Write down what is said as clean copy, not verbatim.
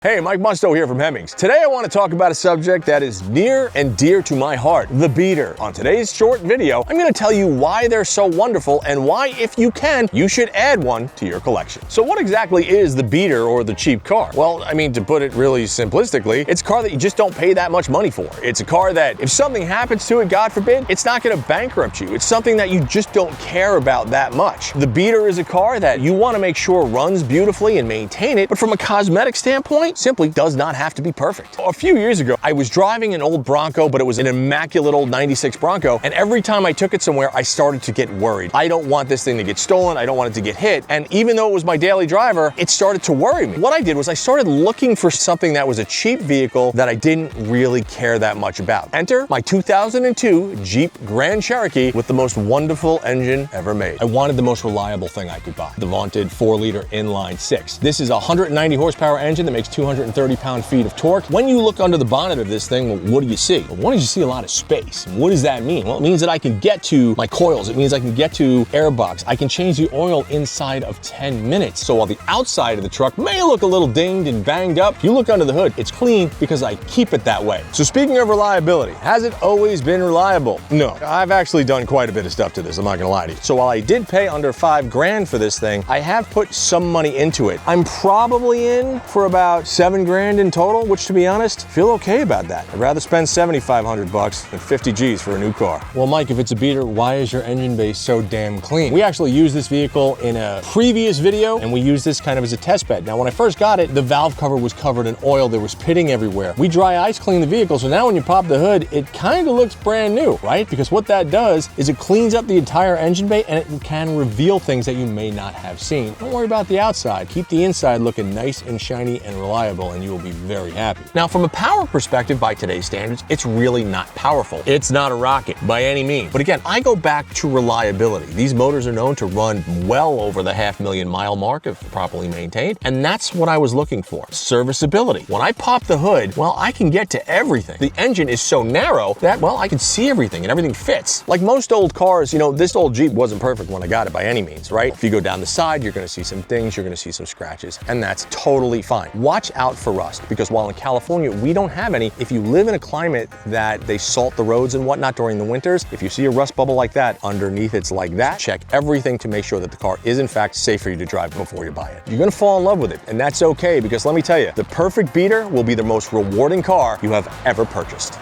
Hey, Mike Musto here from Hemmings. Today I want to talk about a subject that is near and dear to my heart, the beater. On today's short video, I'm going to tell you why they're so wonderful and why, if you can, you should add one to your collection. So what exactly is the beater or the cheap car? Well, I mean, to put it really simplistically, it's a car that you just don't pay that much money for. It's a car that if something happens to it, God forbid, it's not going to bankrupt you. It's something that you just don't care about that much. The beater is a car that you want to make sure runs beautifully and maintain it, but from a cosmetic standpoint, simply does not have to be perfect. A few years ago, I was driving an old Bronco, but it was an immaculate old 96 Bronco, and every time I took it somewhere, I started to get worried. I don't want this thing to get stolen, I don't want it to get hit, and even though it was my daily driver, it started to worry me. What I did was I started looking for something that was a cheap vehicle that I didn't really care that much about. Enter my 2002 Jeep Grand Cherokee with the most wonderful engine ever made. I wanted the most reliable thing I could buy, the vaunted 4-liter inline 6. This is a 190 horsepower engine that makes 230 pound-feet of torque. When you look under the bonnet of this thing, well, what do you see? Well, one is you see a lot of space. What does that mean? Well, it means that I can get to my coils. It means I can get to airbox. I can change the oil inside of 10 minutes. So while the outside of the truck may look a little dinged and banged up, if you look under the hood, it's clean because I keep it that way. So speaking of reliability, has it always been reliable? No. I've actually done quite a bit of stuff to this, I'm not gonna lie to you. So while I did pay under $5 grand for this thing, I have put some money into it. I'm probably in for about $7 grand in total, which to be honest, feel okay about that. I'd rather spend 7,500 bucks than 50 G's for a new car. Well, Mike, if it's a beater, why is your engine bay so damn clean? We actually used this vehicle in a previous video, and we used this kind of as a test bed. Now, when I first got it, the valve cover was covered in oil. There was pitting everywhere. We dry ice cleaned the vehicle, so now when you pop the hood, it kind of looks brand new, right? Because what that does is it cleans up the entire engine bay, and it can reveal things that you may not have seen. Don't worry about the outside. Keep the inside looking nice and shiny and reliable, and you will be very happy. Now, from a power perspective, by today's standards, it's really not powerful. It's not a rocket by any means. But again, I go back to reliability. These motors are known to run well over the 500,000 mile mark if properly maintained, and that's what I was looking for. Serviceability. When I pop the hood, well, I can get to everything. The engine is so narrow that, well, I can see everything and everything fits. Like most old cars, you know, this old Jeep wasn't perfect when I got it by any means, right? If you go down the side, you're gonna see some things, you're gonna see some scratches, and that's totally fine. Watch out for rust, because while in California, we don't have any. If you live in a climate that they salt the roads and whatnot during the winters, if you see a rust bubble like that, underneath it's like that, check everything to make sure that the car is in fact safe for you to drive before you buy it. You're gonna fall in love with it, and that's okay, because let me tell you, the perfect beater will be the most rewarding car you have ever purchased.